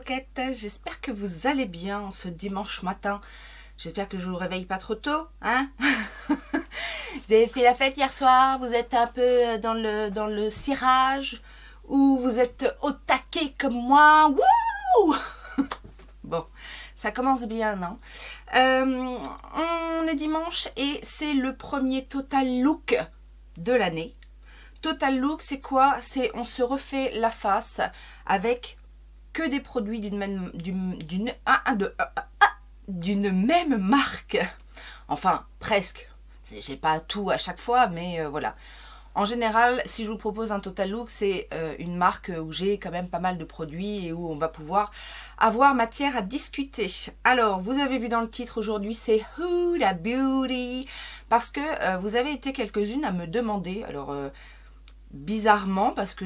coquettes, j'espère que vous allez bien ce dimanche matin. J'espère que je vous réveille pas trop tôt, hein. Vous avez fait la fête hier soir, vous êtes un peu dans le cirage, ou vous êtes au taquet comme moi. Wouh. Bon, ça commence bien, non? On est dimanche et c'est le premier Total Look de l'année. Total Look, c'est quoi? C'est on se refait la face avec que des produits d'une même marque. Enfin, presque. J'ai pas tout à chaque fois, mais voilà. En général, si je vous propose un Total Look, c'est une marque où j'ai quand même pas mal de produits et où on va pouvoir avoir matière à discuter. Alors, vous avez vu dans le titre aujourd'hui, c'est Huda Beauty, parce que vous avez été quelques-unes à me demander, alors bizarrement, parce que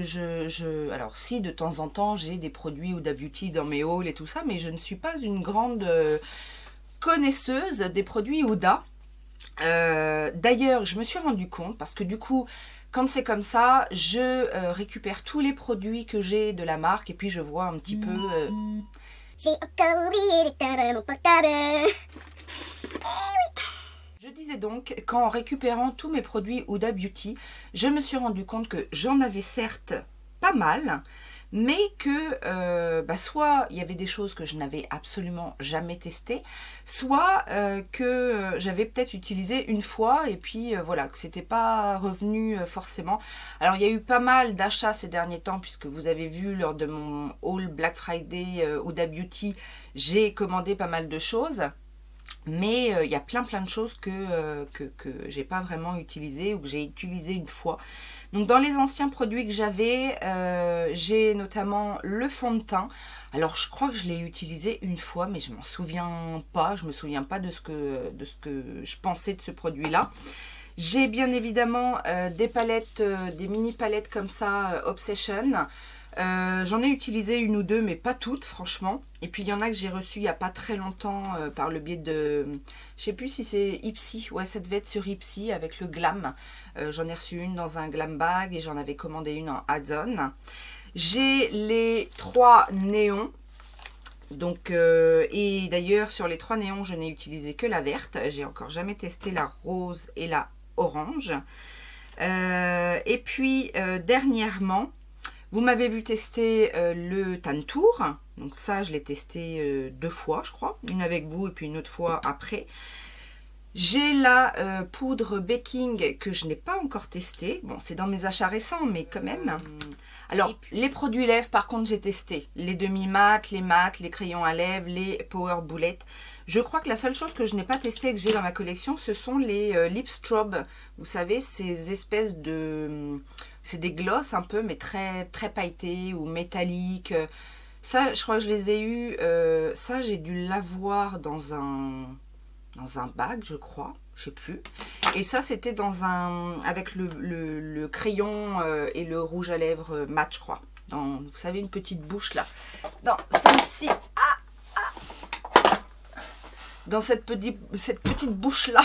alors si de temps en temps j'ai des produits Huda Beauty dans mes hauls et tout ça, mais je ne suis pas une grande connaisseuse des produits Huda. D'ailleurs, je me suis rendu compte, parce que du coup, quand c'est comme ça, je récupère tous les produits que j'ai de la marque et puis je vois un petit peu... J'ai encore oublié l'éteindre mon portable. Je disais donc qu'en récupérant tous mes produits Huda Beauty, je me suis rendu compte que j'en avais certes pas mal, mais que soit il y avait des choses que je n'avais absolument jamais testées, soit que j'avais peut-être utilisé une fois et puis voilà, que c'était pas revenu forcément. Alors il y a eu pas mal d'achats ces derniers temps, puisque vous avez vu lors de mon haul Black Friday Huda Beauty, j'ai commandé pas mal de choses. Mais il y a plein de choses que j'ai pas vraiment utilisées ou que j'ai utilisées une fois. Donc dans les anciens produits que j'avais, j'ai notamment le fond de teint. Alors je crois que je l'ai utilisé une fois, mais je m'en souviens pas. Je me souviens pas de ce que je pensais de ce produit-là. J'ai bien évidemment des palettes, des mini palettes comme ça, Obsession. J'en ai utilisé une ou deux, mais pas toutes, franchement. Et puis il y en a que j'ai reçu il n'y a pas très longtemps par le biais de... Je sais plus si c'est Ipsy. Ouais, ça devait être sur Ipsy avec le Glam. J'en ai reçu une dans un Glam Bag et j'en avais commandé une en Add-on. J'ai les 3 néons. Donc, et d'ailleurs, sur les 3 néons, je n'ai utilisé que la verte. J'ai encore jamais testé la rose et la orange. Et puis, dernièrement... Vous m'avez vu tester le Tantour, donc ça je l'ai testé 2 fois je crois, une avec vous et puis une autre fois après. J'ai la poudre baking que je n'ai pas encore testée, bon c'est dans mes achats récents mais quand même. Alors les produits lèvres par contre j'ai testé, les demi-mat, les crayons à lèvres, les power bullets. Je crois que la seule chose que je n'ai pas testée et que j'ai dans ma collection, ce sont les lip strobe. Vous savez, ces espèces de... C'est des gloss un peu, mais très pailletés ou métalliques. Ça, je crois que je les ai eus... ça, j'ai dû l'avoir dans un bag, je crois. Je sais plus. Et ça, c'était dans un... avec le crayon et le rouge à lèvres mat, je crois. Dans, vous savez, une petite bouche là. Dans celle-ci. Dans cette petite bouche là.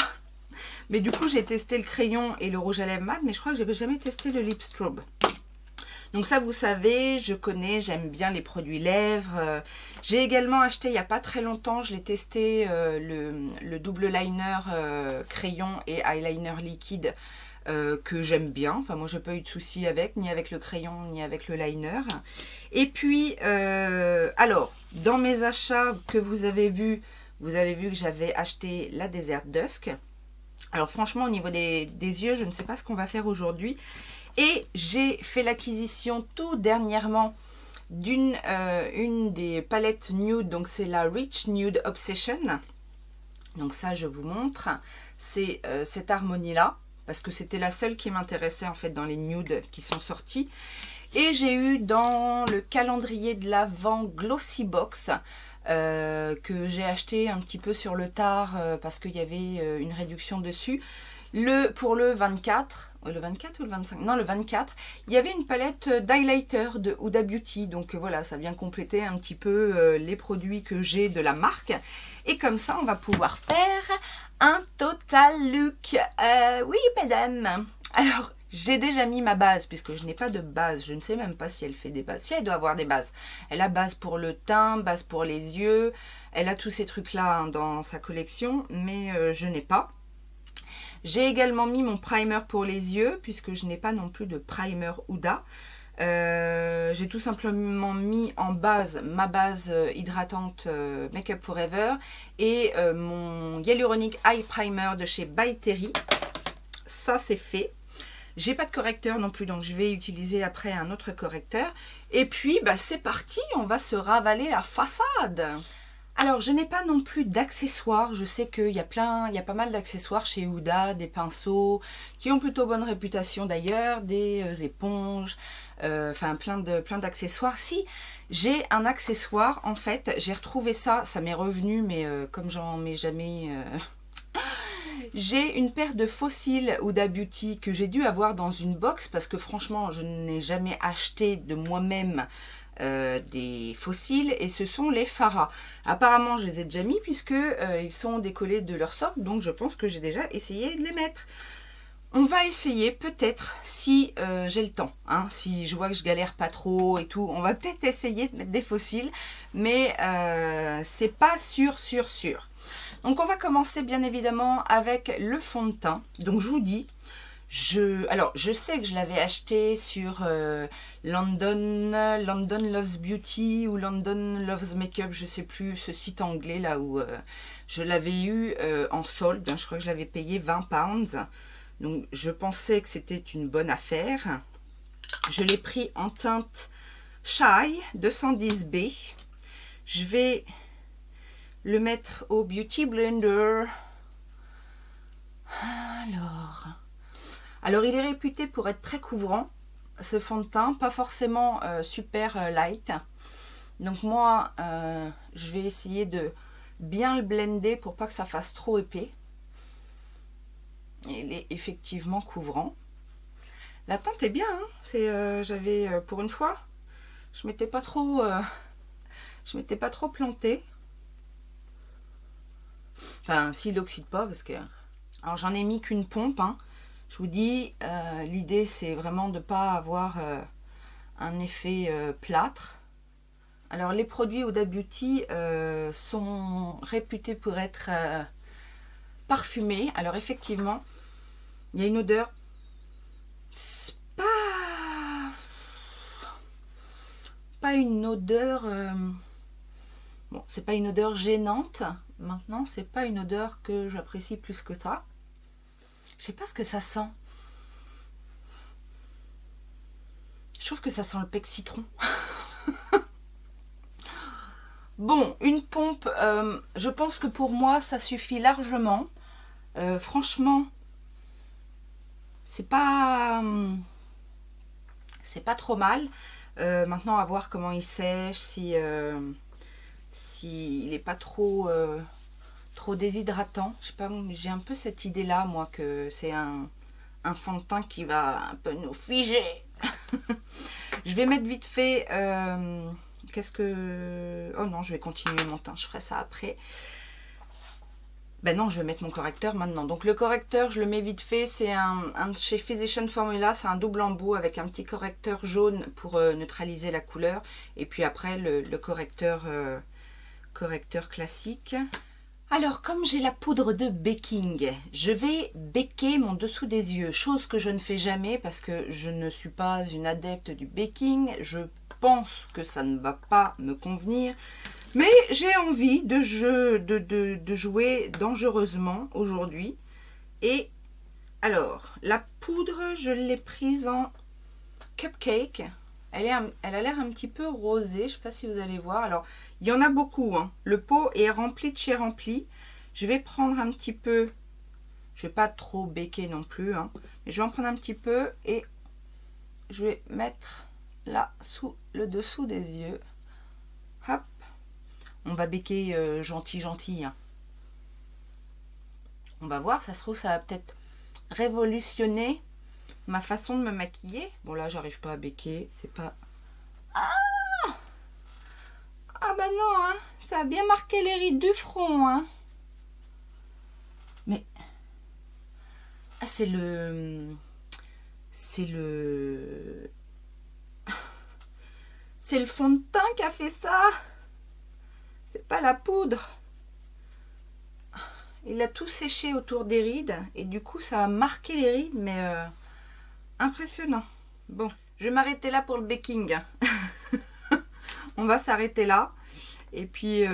Mais du coup j'ai testé le crayon et le rouge à lèvres mat, mais je crois que j'ai jamais testé le lip strobe. Donc ça vous savez, je connais, j'aime bien les produits lèvres. J'ai également acheté il n'y a pas très longtemps, je l'ai testé, le double liner crayon et eyeliner liquide que j'aime bien. Enfin moi j'ai pas eu de soucis avec, ni avec le crayon ni avec le liner. Et puis alors dans mes achats que vous avez vu que j'avais acheté la Desert Dusk. Alors franchement au niveau des yeux, je ne sais pas ce qu'on va faire aujourd'hui. Et j'ai fait l'acquisition tout dernièrement d'une une des palettes nude. Donc c'est la Rich Nude Obsession. Donc ça je vous montre. C'est cette harmonie là. Parce que c'était la seule qui m'intéressait en fait dans les nudes qui sont sortis. Et j'ai eu dans le calendrier de l'Avent Glossy Box... que j'ai acheté un petit peu sur le tard parce qu'il y avait une réduction dessus. Pour le 24, le 24 ou le 25 ? Non, le 24, il y avait une palette d'highlighter de Huda Beauty. Donc voilà, ça vient compléter un petit peu les produits que j'ai de la marque. Et comme ça, on va pouvoir faire un total look. Oui, madame. Alors, J'ai déjà mis ma base, puisque je n'ai pas de base. Je ne sais même pas si elle fait des bases. Si, elle doit avoir des bases. Elle a base pour le teint, base pour les yeux. Elle a tous ces trucs-là hein, dans sa collection, mais je n'ai pas. J'ai également mis mon primer pour les yeux, puisque je n'ai pas non plus de primer Huda. J'ai tout simplement mis en base ma base hydratante Make Up Forever et mon Hyaluronic Eye Primer de chez By Terry. Ça, c'est fait. J'ai pas de correcteur non plus, donc je vais utiliser après un autre correcteur. Et puis, bah, c'est parti, on va se ravaler la façade. Alors, je n'ai pas non plus d'accessoires. Je sais qu'il y a pas mal d'accessoires chez Huda, des pinceaux qui ont plutôt bonne réputation d'ailleurs, des éponges, enfin plein d'accessoires. Si, j'ai un accessoire, en fait, j'ai retrouvé ça, ça m'est revenu, mais comme j'en mets jamais... J'ai une paire de fossiles Huda Beauty que j'ai dû avoir dans une box parce que franchement je n'ai jamais acheté de moi-même des fossiles et ce sont les Farah. Apparemment je les ai déjà mis puisque ils sont décollés de leur socle, donc je pense que j'ai déjà essayé de les mettre. On va essayer peut-être si j'ai le temps, hein, si je vois que je galère pas trop et tout, on va peut-être essayer de mettre des fossiles, mais c'est pas sûr. Donc on va commencer bien évidemment avec le fond de teint. Donc je vous dis, alors je sais que je l'avais acheté sur London Loves Beauty ou London Loves Makeup, je sais plus, ce site anglais là où je l'avais eu en solde, hein, je crois que je l'avais payé 20 pounds. Donc je pensais que c'était une bonne affaire. Je l'ai pris en teinte Shy 210B. Je vais le mettre au Beauty Blender. Alors il est réputé pour être très couvrant, ce fond de teint, pas forcément super light. Donc moi, je vais essayer de bien le blender pour pas que ça fasse trop épais. Il est effectivement couvrant. La teinte est bien, hein. J'avais pour une fois, je m'étais pas trop plantée. Enfin, s'il n'oxyde pas, parce que... Alors, j'en ai mis qu'une pompe, hein. Je vous dis, l'idée, c'est vraiment de ne pas avoir un effet plâtre. Alors, les produits Huda Beauty sont réputés pour être parfumés. Alors, effectivement, il y a une odeur... C'est pas une odeur... Bon, c'est pas une odeur gênante. Maintenant, c'est pas une odeur que j'apprécie plus que ça. Je sais pas ce que ça sent. Je trouve que ça sent le pec citron. Bon, une pompe, je pense que pour moi, ça suffit largement. Franchement, c'est pas trop mal. Maintenant, à voir comment il sèche, si il n'est pas trop déshydratant. Je sais pas, j'ai un peu cette idée là moi que c'est un fond de teint qui va un peu nous figer. Je vais mettre vite fait oh non, je vais continuer mon teint, je ferai ça après. Ben non, je vais mettre mon correcteur maintenant. Donc le correcteur, je le mets vite fait, c'est un chez Physician Formula, c'est un double embout avec un petit correcteur jaune pour neutraliser la couleur et puis après le correcteur classique. Alors, comme j'ai la poudre de baking, je vais baker mon dessous des yeux, chose que je ne fais jamais parce que je ne suis pas une adepte du baking. Je pense que ça ne va pas me convenir, mais j'ai envie de jouer dangereusement aujourd'hui. Et alors, la poudre, je l'ai prise en cupcake. Elle a l'air un petit peu rosée, je ne sais pas si vous allez voir. Alors, il y en a beaucoup, hein. Le pot est rempli de chez rempli. Je vais prendre un petit peu, je ne vais pas trop baker non plus, hein, mais je vais en prendre un petit peu et je vais mettre là sous le dessous des yeux. Hop, on va baker gentil. Hein. On va voir, ça se trouve, ça va peut-être révolutionner ma façon de me maquiller. Bon là, j'arrive pas à baker, c'est pas... Ah bah non, hein, ça a bien marqué les rides du front, hein. Mais c'est C'est le... C'est le fond de teint qui a fait ça. C'est pas la poudre. Il a tout séché autour des rides. Et du coup, ça a marqué les rides, mais impressionnant. Bon, je vais m'arrêter là pour le baking. On va s'arrêter là. Et puis,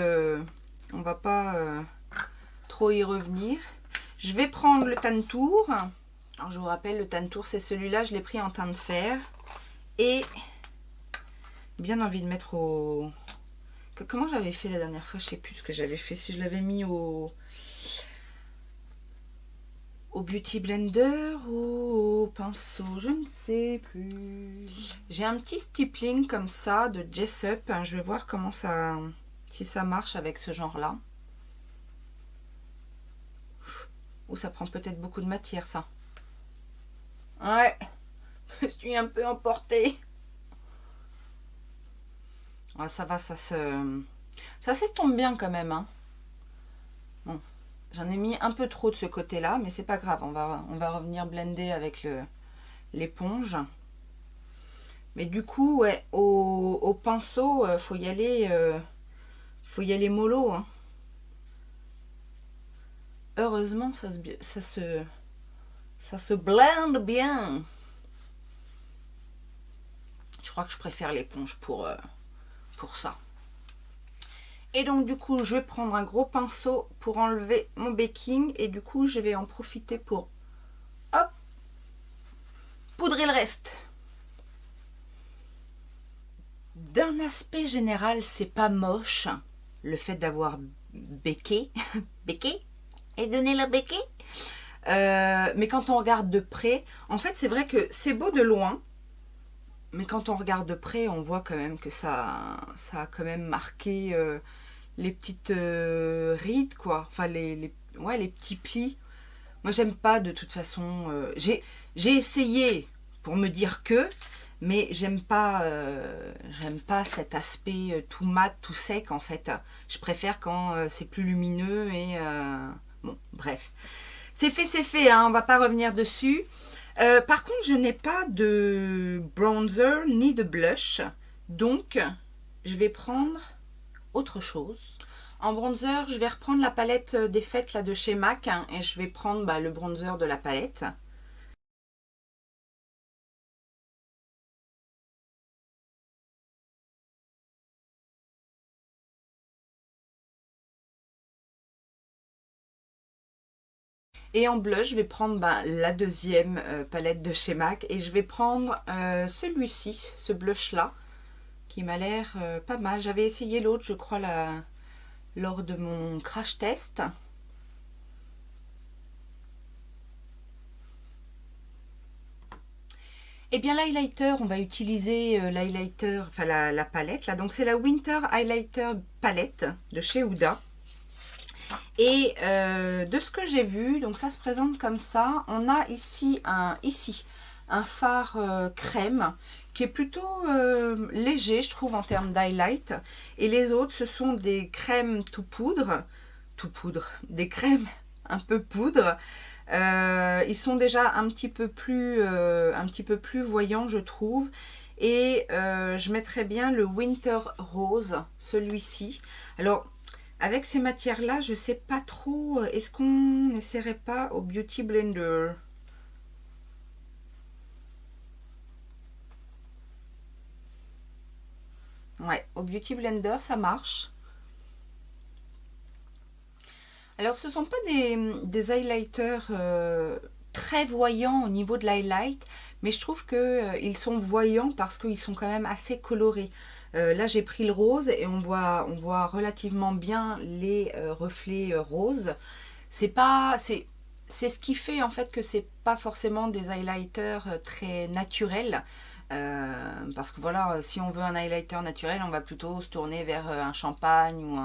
on va pas trop y revenir. Je vais prendre le Tantour. Alors, je vous rappelle, le Tantour, c'est celui-là. Je l'ai pris en teint de fer. Et bien envie de mettre au... Comment j'avais fait la dernière fois? Je sais plus ce que j'avais fait. Si je l'avais mis au Beauty Blender ou au pinceau, je ne sais plus. J'ai un petit stippling comme ça de Jessup. Je vais voir comment ça, si ça marche avec ce genre-là. Ou ça prend peut-être beaucoup de matière, ça. Ouais, je suis un peu emportée. Ouais, ça va, ça s'estompe bien quand même, hein. Bon, j'en ai mis un peu trop de ce côté-là, mais c'est pas grave. On va revenir blender avec l'éponge. Mais du coup, ouais, au pinceau, faut y aller mollo, hein. Heureusement, ça se blende bien. Je crois que je préfère l'éponge pour ça. Et donc du coup, je vais prendre un gros pinceau pour enlever mon baking. Et du coup, je vais en profiter pour, hop, poudrer le reste. D'un aspect général, c'est pas moche, le fait d'avoir béqué, béqué, et donné la béqué. Mais quand on regarde de près, en fait, c'est vrai que c'est beau de loin. Mais quand on regarde de près, on voit quand même que ça a quand même marqué les petites rides, quoi. Enfin, les petits plis. Moi, j'aime pas de toute façon. J'ai essayé pour me dire que, mais j'aime pas cet aspect tout mat, tout sec, en fait. Je préfère quand c'est plus lumineux et... bon, bref. C'est fait, hein, on va pas revenir dessus. Par contre, je n'ai pas de bronzer ni de blush. Donc, je vais prendre autre chose. En bronzer, je vais reprendre la palette des fêtes là, de chez MAC. Hein, et je vais prendre le bronzer de la palette. Et en blush, je vais prendre la deuxième palette de chez MAC. Et je vais prendre celui-ci, ce blush-là, qui m'a l'air pas mal. J'avais essayé l'autre, je crois, lors de mon crash test. Et bien l'highlighter, on va utiliser l'highlighter, enfin la palette là. Donc c'est la Winter Highlighter Palette de chez Huda. Et de ce que j'ai vu, donc ça se présente comme ça. On a ici un fard crème qui est plutôt léger, je trouve, en termes d'highlight. Et les autres, ce sont des crèmes tout poudre, des crèmes un peu poudre. Ils sont déjà un petit peu plus voyants, je trouve. Et je mettrais bien le Winter Rose, celui-ci. Alors, avec ces matières-là, je sais pas trop. Est-ce qu'on n'essaierait pas au Beauty Blender? Ouais, au Beauty Blender, ça marche. Alors, ce ne sont pas des highlighters très voyants au niveau de l'highlight, mais je trouve qu'ils sont voyants parce qu'ils sont quand même assez colorés. Là, j'ai pris le rose et on voit relativement bien les reflets roses. C'est ce qui fait en fait que c'est pas forcément des highlighters très naturels. Parce que voilà, si on veut un highlighter naturel, on va plutôt se tourner vers un champagne ou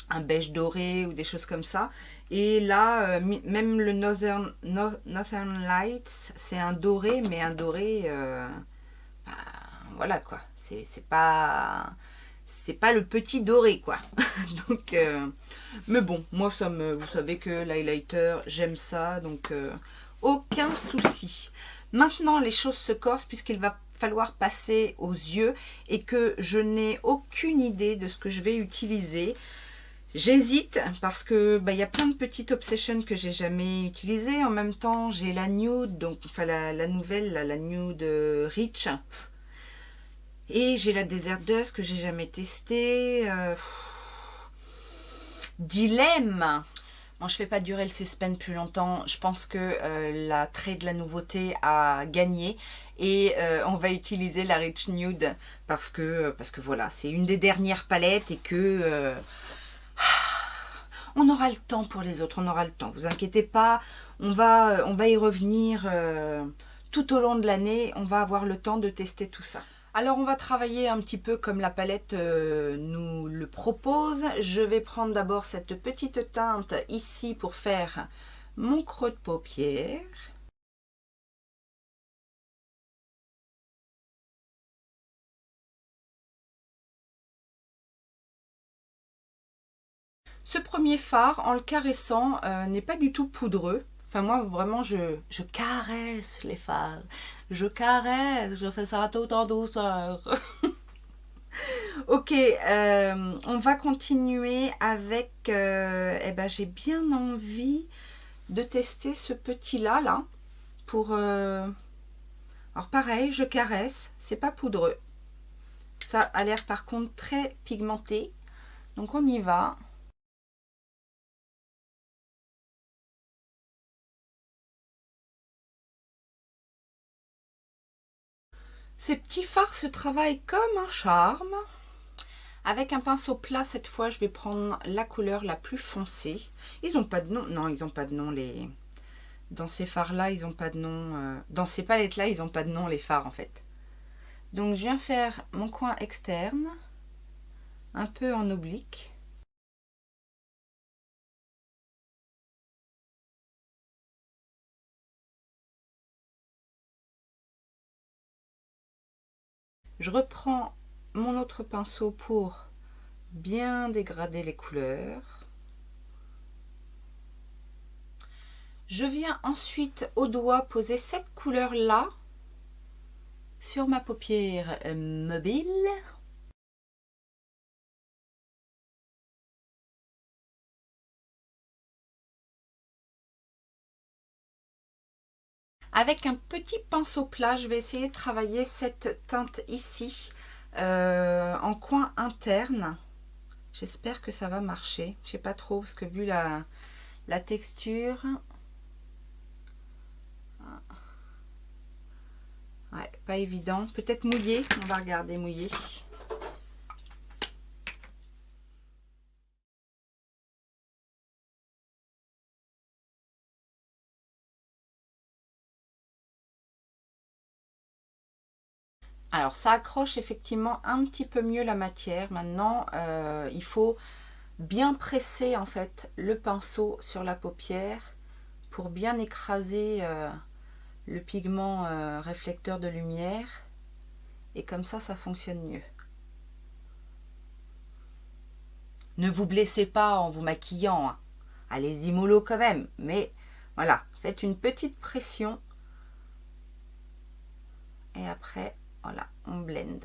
un beige doré ou des choses comme ça. Et là, même le Northern Lights, c'est un doré, mais un doré, voilà quoi. C'est pas le petit doré quoi. Donc, mais bon, moi vous savez que l'highlighter, j'aime ça, donc aucun souci. Maintenant, les choses se corsent puisqu'il va falloir passer aux yeux et que je n'ai aucune idée de ce que je vais utiliser. J'hésite parce que il y a plein de petites Obsession que j'ai jamais utilisées. En même temps, j'ai la Nude, donc enfin la nouvelle, la Nude Rich. Et j'ai la Desert Dust que j'ai jamais testée. Dilemme. Bon, je fais pas durer le suspense plus longtemps. Je pense que la trait de la nouveauté a gagné. Et on va utiliser la Rich Nude parce que voilà, c'est une des dernières palettes et que... on aura le temps pour les autres, on aura le temps. Vous inquiétez pas, on va y revenir tout au long de l'année. On va avoir le temps de tester tout ça. Alors on va travailler un petit peu comme la palette nous le propose. Je vais prendre d'abord cette petite teinte ici pour faire mon creux de paupière. Ce premier fard, en le caressant, n'est pas du tout poudreux. Enfin moi vraiment je caresse les fards. Je caresse, je fais ça tout en douceur. Ok, on va continuer avec... j'ai bien envie de tester ce petit là pour... Alors pareil, je caresse, c'est pas poudreux. Ça a l'air par contre très pigmenté. Donc on y va. Ces petits fards se travaillent comme un charme. Avec un pinceau plat, cette fois, je vais prendre la couleur la plus foncée. Ils n'ont pas de nom. Non, ils n'ont pas de nom. Dans ces fards-là, ils n'ont pas de nom. Dans ces palettes-là, ils n'ont pas de nom, les fards, en fait. Donc, je viens faire mon coin externe, un peu en oblique. Je reprends mon autre pinceau pour bien dégrader les couleurs. Je viens ensuite au doigt poser cette couleur-là sur ma paupière mobile. Avec un petit pinceau plat, je vais essayer de travailler cette teinte ici en coin interne. J'espère que ça va marcher. Je sais pas trop parce que vu la texture... Ouais, pas évident. Peut-être mouillé. On va regarder mouillé. Alors ça accroche effectivement un petit peu mieux la matière. Maintenant, il faut bien presser en fait le pinceau sur la paupière pour bien écraser le pigment réflecteur de lumière. Et comme ça fonctionne mieux. Ne vous blessez pas en vous maquillant. Hein. Allez-y mollo quand même. Mais voilà, faites une petite pression. Et après... Voilà, on blende.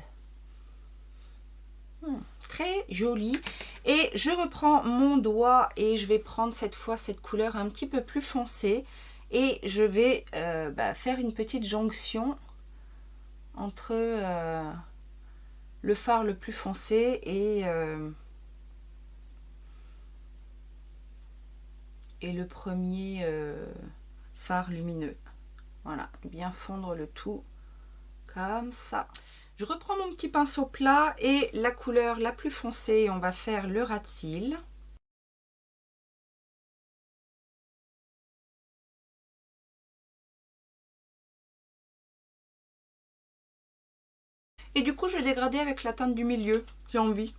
Très joli. Et je reprends mon doigt et je vais prendre cette fois cette couleur un petit peu plus foncée. Et je vais faire une petite jonction entre le fard le plus foncé et le premier fard lumineux. Voilà, bien fondre le tout. Comme ça. Je reprends mon petit pinceau plat et la couleur la plus foncée, on va faire le ras de cils. Et du coup, je vais dégrader avec la teinte du milieu. J'ai envie.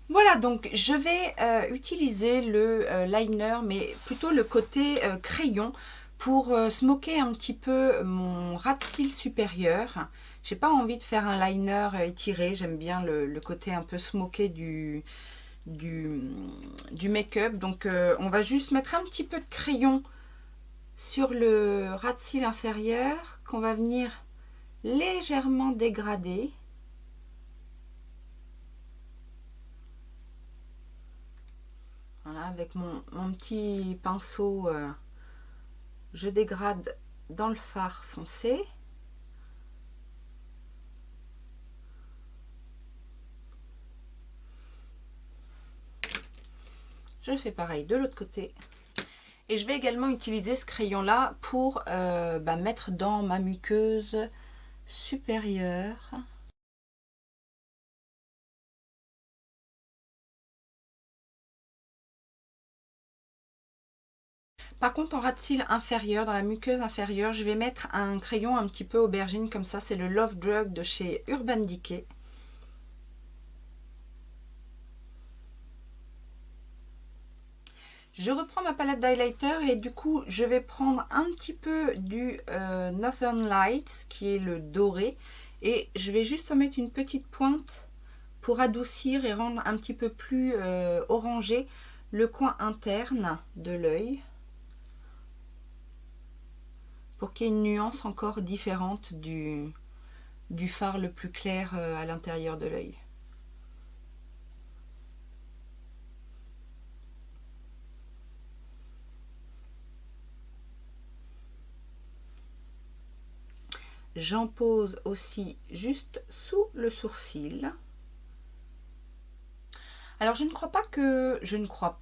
Voilà, donc je vais utiliser le liner, mais plutôt le côté crayon, pour smoker un petit peu mon ras de cils supérieur. J'ai pas envie de faire un liner étiré. J'aime bien le côté un peu smoké du make-up. Donc on va juste mettre un petit peu de crayon sur le ras de cils inférieur qu'on va venir légèrement dégrader. Voilà, avec mon petit pinceau, je dégrade dans le fard foncé. Je fais pareil de l'autre côté. Et je vais également utiliser ce crayon là pour mettre dans ma muqueuse supérieure. Par contre, en ras de cils inférieur, dans la muqueuse inférieure, je vais mettre un crayon un petit peu aubergine comme ça. C'est le Love Drug de chez Urban Decay. Je reprends ma palette d'highlighter et du coup, je vais prendre un petit peu du Northern Lights, qui est le doré. Et je vais juste en mettre une petite pointe pour adoucir et rendre un petit peu plus orangé le coin interne de l'œil, pour qu'il y ait une nuance encore différente du fard le plus clair à l'intérieur de l'œil. J'en pose aussi juste sous le sourcil. Alors je ne crois pas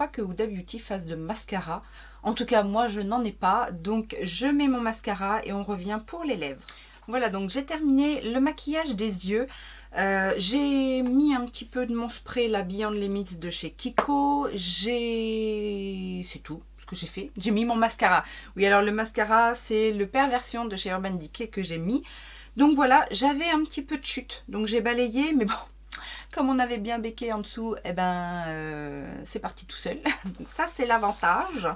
que Huda Beauty fasse de mascara. En tout cas moi je n'en ai pas. Donc je mets mon mascara et on revient pour les lèvres. Voilà, donc j'ai terminé le maquillage des yeux. J'ai mis un petit peu de mon spray, la Beyond Limits de chez Kiko. C'est tout ce que j'ai fait. J'ai mis mon mascara. Oui, alors le mascara, c'est le Perversion de chez Urban Decay que j'ai mis. Donc voilà, j'avais un petit peu de chute. Donc j'ai balayé, mais bon, comme on avait bien béqué en dessous, eh ben, c'est parti tout seul. Donc ça, c'est l'avantage.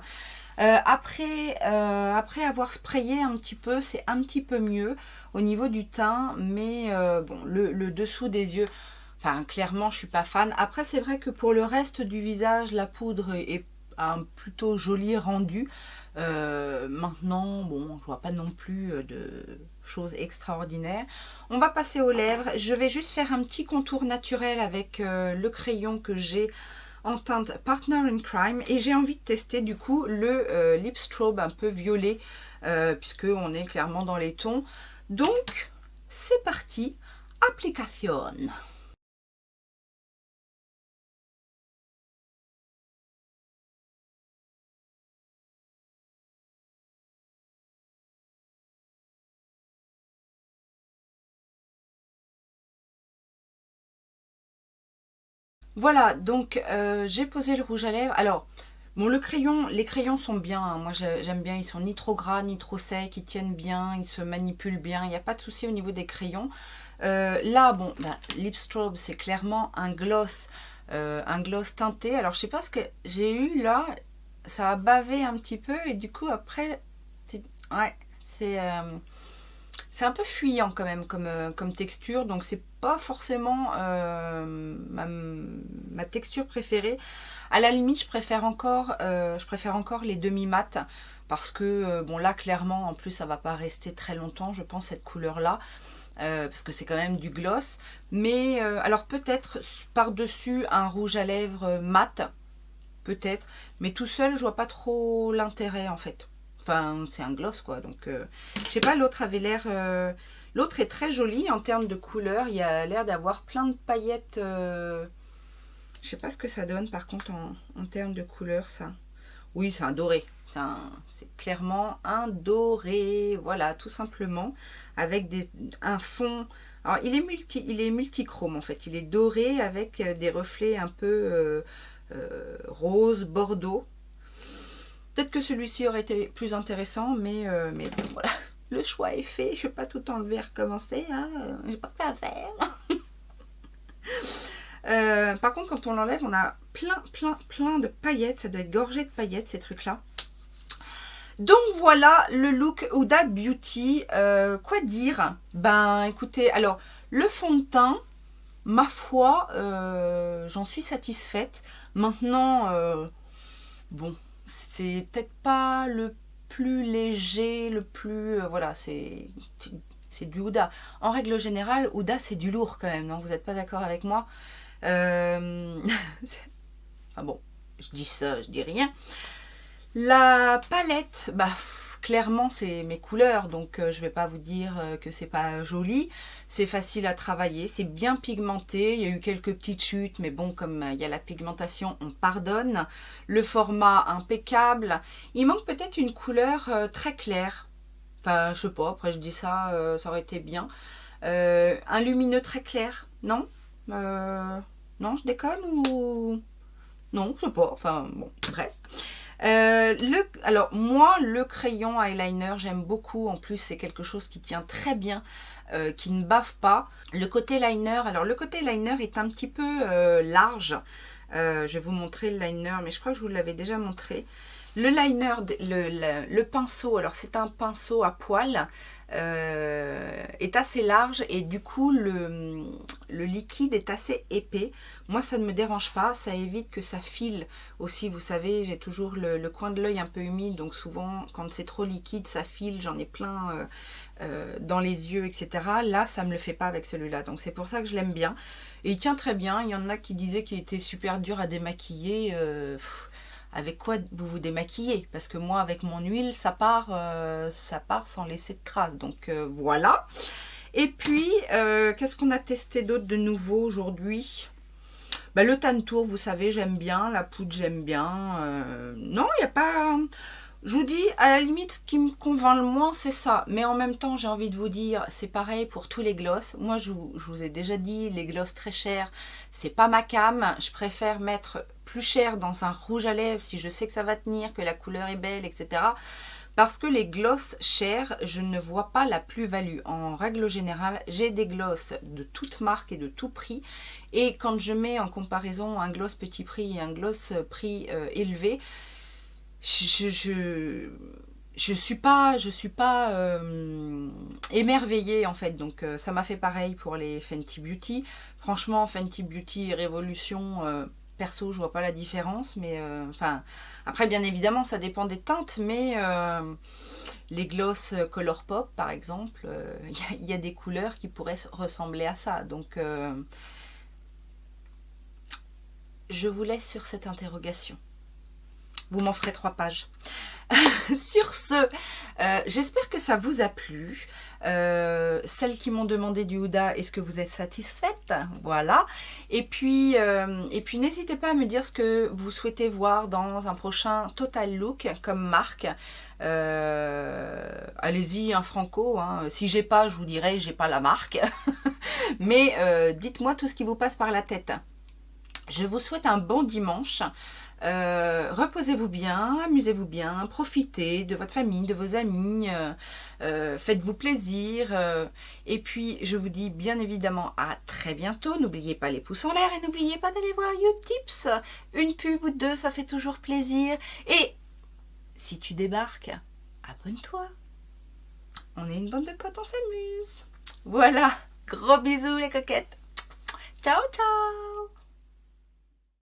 Après avoir sprayé un petit peu, c'est un petit peu mieux au niveau du teint, mais bon, le dessous des yeux, enfin clairement je suis pas fan. Après c'est vrai que pour le reste du visage, la poudre est un plutôt joli rendu. Maintenant, bon, je vois pas non plus de choses extraordinaires. On va passer aux lèvres. Je vais juste faire un petit contour naturel avec le crayon que j'ai en teinte Partner in Crime, et j'ai envie de tester du coup le Lip Strobe un peu violet, puisque on est clairement dans les tons. Donc c'est parti, application. Voilà, donc j'ai posé le rouge à lèvres. Alors, bon, les crayons sont bien, hein. Moi j'aime bien, ils sont ni trop gras ni trop secs, ils tiennent bien, ils se manipulent bien, il n'y a pas de souci au niveau des crayons. Là, bon, Lip Strobe, c'est clairement un gloss teinté. Alors, je sais pas ce que j'ai eu là, ça a bavé un petit peu, et du coup, après, ouais, c'est un peu fuyant quand même comme texture, donc c'est pas forcément ma texture préférée. À la limite, je préfère encore les demi-mat, parce que bon là clairement en plus ça va pas rester très longtemps, je pense, cette couleur là, parce que c'est quand même du gloss. Mais alors peut-être par-dessus un rouge à lèvres mat, peut-être, mais tout seul je vois pas trop l'intérêt en fait. Enfin, c'est un gloss quoi, donc je sais pas, l'autre avait l'air... l'autre est très joli en termes de couleur, il a l'air d'avoir plein de paillettes. Je sais pas ce que ça donne par contre en termes de couleur, ça. Oui, c'est un doré, c'est clairement un doré, voilà, tout simplement, avec un fond... Alors, il est multichrome en fait, il est doré avec des reflets un peu rose, bordeaux. Peut-être que celui-ci aurait été plus intéressant, mais bon, voilà, le choix est fait. Je ne vais pas tout enlever et recommencer, hein. J'ai pas que ça à faire. Par contre, quand on l'enlève, on a plein de paillettes. Ça doit être gorgé de paillettes, ces trucs-là. Donc voilà le look Huda Beauty. Quoi dire? Ben écoutez, alors le fond de teint, ma foi, j'en suis satisfaite. Maintenant, bon, c'est peut-être pas le plus léger, le plus... voilà, c'est du Huda. En règle générale, Huda, c'est du lourd quand même, non? Vous n'êtes pas d'accord avec moi? Enfin bon, je dis ça, je dis rien. La palette, bah clairement c'est mes couleurs, donc je vais pas vous dire que c'est pas joli. C'est facile à travailler, c'est bien pigmenté. Il y a eu quelques petites chutes, mais bon, comme il y a la pigmentation, on pardonne. Le format impeccable. Il manque peut-être une couleur très claire. Enfin, je sais pas, après je dis ça, ça aurait été bien. Un lumineux très clair, non? Non, je déconne ou... Non, je sais pas, enfin bon, bref. Alors moi, le crayon eyeliner, j'aime beaucoup. En plus, c'est quelque chose qui tient très bien, qui ne bave pas. Le côté liner, alors le côté liner est un petit peu large. Je vais vous montrer le liner, mais je crois que je vous l'avais déjà montré. Le liner, le pinceau, alors c'est un pinceau à poil, est assez large et du coup le liquide est assez épais. Moi ça ne me dérange pas, ça évite que ça file aussi. Vous savez, j'ai toujours le coin de l'œil un peu humide, donc souvent quand c'est trop liquide ça file, j'en ai plein dans les yeux, etc. Là ça me le fait pas avec celui-là, donc c'est pour ça que je l'aime bien. Et il tient très bien. Il y en a qui disaient qu'il était super dur à démaquiller. Avec quoi vous vous démaquillez? Parce que moi, avec mon huile, ça part sans laisser de traces. Donc voilà. Et puis, qu'est-ce qu'on a testé d'autre de nouveau aujourd'hui? Bah, le Tantour, vous savez, j'aime bien. La poudre, j'aime bien. Non, il n'y a pas... Je vous dis, à la limite, ce qui me convainc le moins, c'est ça. Mais en même temps, j'ai envie de vous dire, c'est pareil pour tous les glosses. Moi, je vous ai déjà dit, les glosses très chères, c'est pas ma came. Je préfère mettre plus cher dans un rouge à lèvres si je sais que ça va tenir, que la couleur est belle, etc. Parce que les glosses chères, je ne vois pas la plus-value. En règle générale, j'ai des glosses de toutes marques et de tout prix. Et quand je mets en comparaison un gloss petit prix et un gloss prix élevé, je suis pas émerveillée en fait. Donc ça m'a fait pareil pour les Fenty Beauty. Franchement, Fenty Beauty et Révolution, perso je vois pas la différence, mais enfin après bien évidemment ça dépend des teintes, mais les gloss Colourpop par exemple, il y a des couleurs qui pourraient ressembler à ça. Donc je vous laisse sur cette interrogation. Vous m'en ferez 3 pages. Sur ce, j'espère que ça vous a plu. Celles qui m'ont demandé du Huda, est-ce que vous êtes satisfaite? Voilà. Et puis n'hésitez pas à me dire ce que vous souhaitez voir dans un prochain Total Look comme marque. Allez-y, un franco. Hein. Si j'ai pas, je vous dirai, j'ai pas la marque. Mais dites-moi tout ce qui vous passe par la tête. Je vous souhaite un bon dimanche. Reposez-vous bien, amusez-vous bien, profitez de votre famille, de vos amis, faites-vous plaisir. Et puis, je vous dis bien évidemment à très bientôt. N'oubliez pas les pouces en l'air et n'oubliez pas d'aller voir Utips. Une pub ou deux, ça fait toujours plaisir. Et si tu débarques, abonne-toi. On est une bande de potes, on s'amuse. Voilà, gros bisous les coquettes. Ciao, ciao.